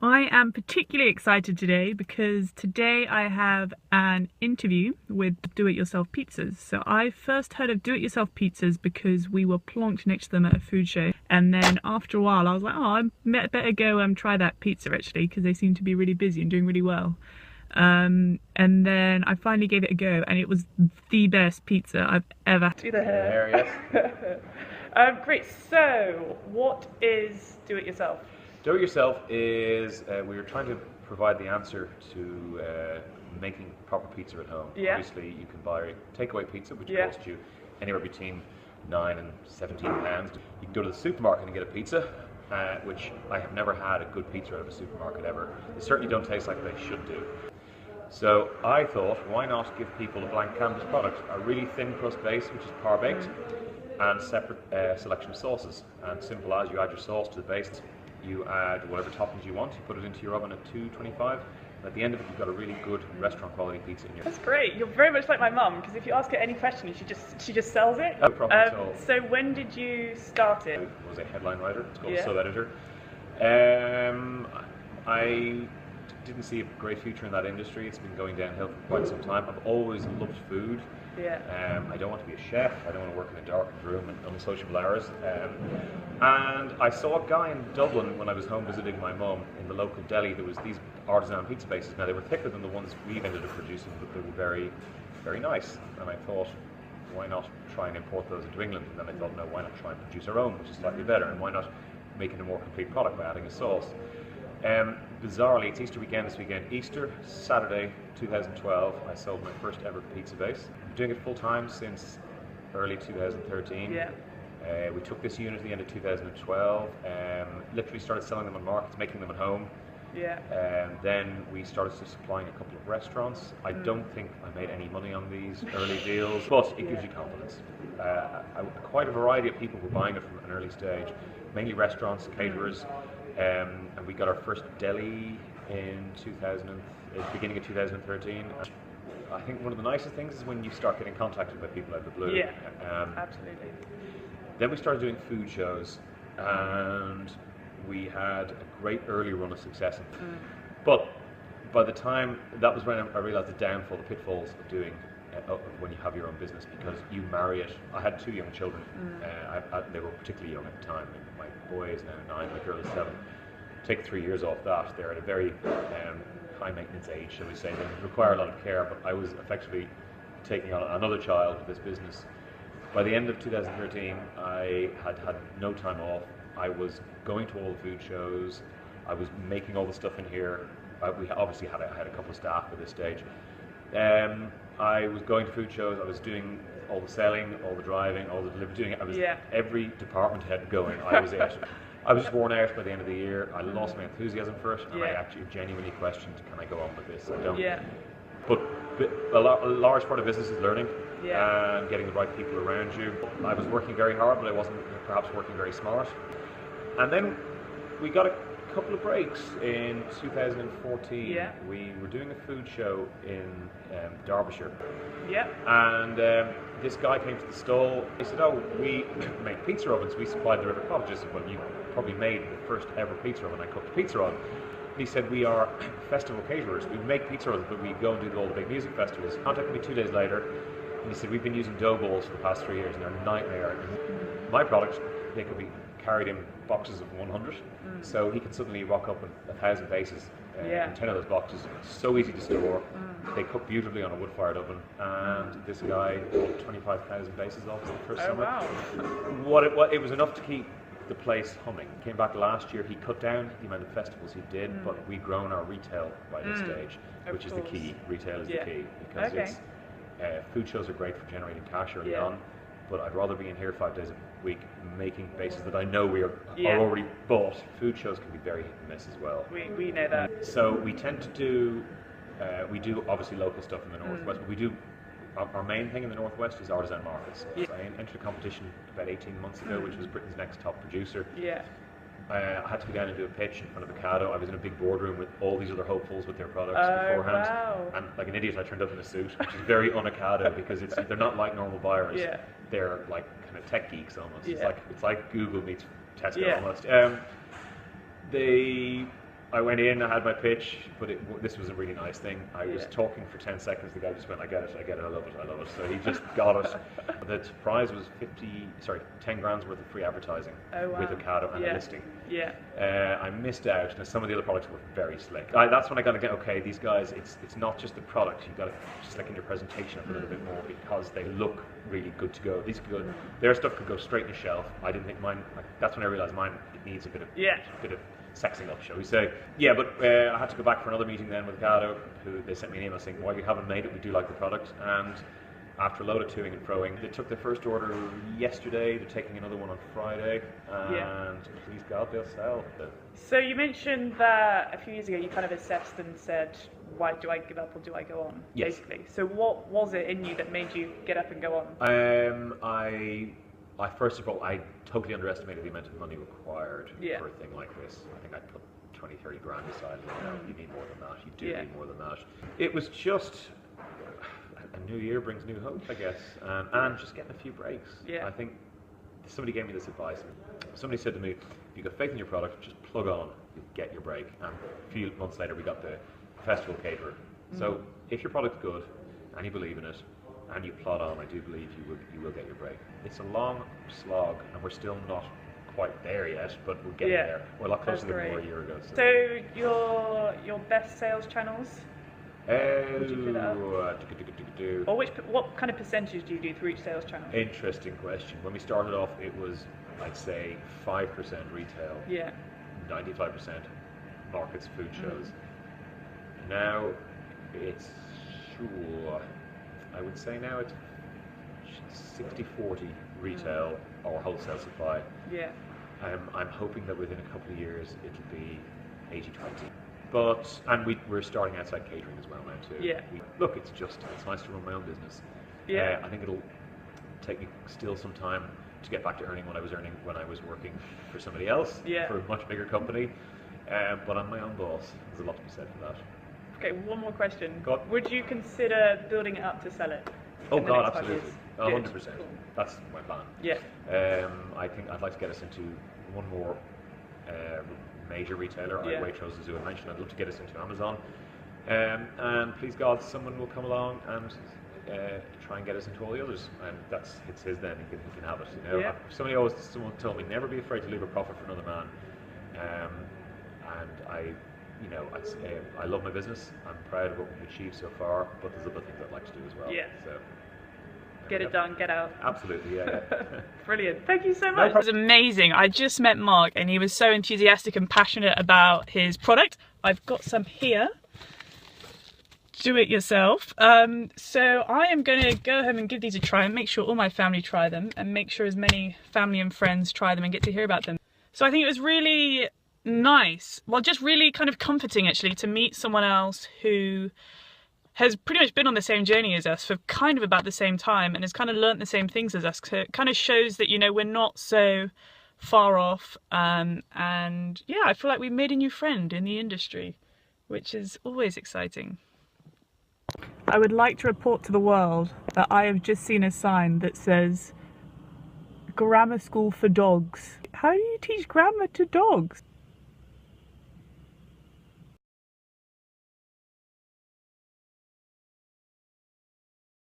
I am particularly excited today because today I have an interview with do-it-yourself pizzas. So I first heard of do-it-yourself pizzas because we were plonked next to them at a food show, and then after a while I was like, oh, I better go try that pizza actually, because they seem to be really busy and doing really well. And then I finally gave it a go, and it was the best pizza I've ever had. Yes. Great, so what is do-it-yourself? Do-it-yourself is, we are trying to provide the answer to making proper pizza at home. Yeah. Obviously, you can buy takeaway pizza, which costs you anywhere between £9 and £17. You can go to the supermarket and get a pizza, which I have never had a good pizza out of a supermarket ever. They certainly don't taste like they should do. So I thought, why not give people a blank canvas product, a really thin crust base, which is par baked, and separate selection of sauces. And simple as, you add your sauce to the base, you add whatever toppings you want, you put it into your oven at 225, and at the end of it you've got a really good restaurant quality pizza in your. That's great. You're very much like my mum, because if you ask her any question, she just sells it. No problem at all. So when did you start it? I was a headline writer. It's called sub-editor. I didn't see a great future in that industry. It's been going downhill for quite some time. I've always loved food. I don't want to be a chef. I don't want to work in a darkened room and unsociable hours. And I saw a guy in Dublin when I was home visiting my mum in the local deli. There was these artisan pizza bases. Now they were thicker than the ones we've ended up producing, but they were very, very nice. And I thought, why not try and import those into England? And then I thought, no, why not try and produce our own, which is slightly better? And why not make it a more complete product by adding a sauce? Bizarrely, it's Easter weekend this weekend. Easter, Saturday 2012, I sold my first ever pizza base. I'm doing it full time since early 2013. We took this unit at the end of 2012, literally started selling them on markets, making them at home. Then we started supplying a couple of restaurants. I don't think I made any money on these early deals, but it gives you confidence. Quite a variety of people were buying it from an early stage, mainly restaurants, caterers. And we got our first deli in beginning of 2013. I think one of the nicest things is when you start getting contacted by people out of the blue. Absolutely. Then we started doing food shows, and we had a great early run of success. But by the time, that was when I realized the downfall, the pitfalls of doing when you have your own business, because you marry it. I had two young children. They were particularly young at the time. My boy is now 9, my girl is 7. Take 3 years off that. They're at a very high maintenance age, shall we say. They require a lot of care, but I was effectively taking on another child with this business. By the end of 2013, I had no time off. I was going to all the food shows. I was making all the stuff in here. We obviously had a couple of staff at this stage. I was going to food shows. I was doing all the selling, all the driving, all the delivery, doing it. I was every department head going. I was it. I was just worn out by the end of the year. I lost my enthusiasm for it, and I actually genuinely questioned, can I go on with this? I don't. But a large part of business is learning and getting the right people around you. I was working very hard, but I wasn't perhaps working very smart. And then we got a couple of breaks in 2014. We were doing a food show in Derbyshire. And this guy came to the stall. He said, oh, we make pizza ovens. We supplied the River Cottages. Well, you probably made the first ever pizza oven I cooked pizza on. And he said, we are festival caterers. We make pizza ovens, but we go and do all the big music festivals. He contacted me 2 days later, and he said, we've been using dough balls for the past 3 years, and they're a nightmare. My products, they could be carried in boxes of 100, so he could suddenly rock up with 1,000 bases in 10 of those boxes. So easy to store. They cook beautifully on a wood-fired oven, and this guy bought 25,000 bases off us the first summer. Wow. It was enough to keep the place humming. Came back last year. He cut down the amount of festivals he did, but we'd grown our retail by this stage, which is the key. Retail is the key, because it's food shows are great for generating cash early on, but I'd rather be in here 5 days a week making bases that I know are already bought. Food shows can be very hit and miss as well. We know that. So we tend to do, we do obviously local stuff in the Northwest, but we do, our main thing in the Northwest is artisan markets. I entered a competition about 18 months ago, which was Britain's Next Top Producer. I had to go down and do a pitch in front of Ocado. I was in a big boardroom with all these other hopefuls with their products beforehand. And like an idiot, I turned up in a suit, which is very un-Ocado, because they're not like normal buyers. They're like kind of tech geeks almost. It's like Google meets Tesco almost. They I went in, I had my pitch, but this was a really nice thing. I was talking for 10 seconds, the guy just went, I get it, I love it. So he just got it. The prize was 10 grand's worth of free advertising with Ocado and a listing. Yeah. I missed out, and some of the other products were very slick. That's when I got to get, okay, these guys, it's not just the product, you've got to slicken your presentation up a little bit more because they look really good to go. These could go, their stuff could go straight in the shelf. I didn't think mine, that's when I realised mine needs a bit of sexing up, shall we say. Yeah, but I had to go back for another meeting then with Ocado, who they sent me an email saying, well, you haven't made it, we do like the product. And after a load of toing and froing, they took their first order yesterday, they're taking another one on Friday, and please God, they'll sell. So you mentioned that a few years ago you kind of assessed and said, why do I give up or do I go on, basically. So what was it in you that made you get up and go on? I first of all, I totally underestimated the amount of money required for a thing like this. I think I put 20, 30 grand aside. You need more than that. You do need more than that. It was just a new year brings new hope, I guess, and just getting a few breaks. I think somebody gave me this advice. Somebody said to me, if you've got faith in your product, just plug on, you get your break. And a few months later, we got the festival caterer. So if your product's good and you believe in it, and you plod on, I do believe you will get your break. It's a long slog, and we're still not quite there yet, but we're getting there. We're a lot closer than we were a year ago. So your best sales channels? Would you put that up? Or what kind of percentage do you do through each sales channel? Interesting question. When we started off, it was, I'd say, 5% retail, 95% markets, food shows. Now it's I would say now it's 60-40 retail or wholesale supply. I'm hoping that within a couple of years it'll be 80-20. But we're starting outside catering as well now too. Look, it's nice to run my own business. I think it'll take me still some time to get back to earning what I was earning when I was working for somebody else, for a much bigger company. But I'm my own boss. There's a lot to be said for that. Okay, one more question. Would you consider building it up to sell it? Oh God, absolutely. 100%. Cool. That's my plan. I think I'd like to get us into one more major retailer. Waitrose, as you had mentioned, I'd love to get us into Amazon. And please God, someone will come along and try and get us into all the others. And it's his then, he can have it. You know? Someone told me, never be afraid to leave a profit for another man. And I love my business. I'm proud of what we've achieved so far, but there's other things I'd like to do as well. So get it done, get out. Absolutely, Brilliant. Thank you so much. It was amazing. I just met Mark and he was so enthusiastic and passionate about his product. I've got some here. Do it yourself. So I am going to go home and give these a try and make sure all my family try them and make sure as many family and friends try them and get to hear about them. So I think it was really nice, well, just really kind of comforting actually to meet someone else who has pretty much been on the same journey as us for kind of about the same time and has kind of learnt the same things as us. So it kind of shows that, you know, we're not so far off, and yeah, I feel like we made a new friend in the industry, which is always exciting. I would like to report to the world that I have just seen a sign that says grammar school for dogs. How do you teach grammar to dogs?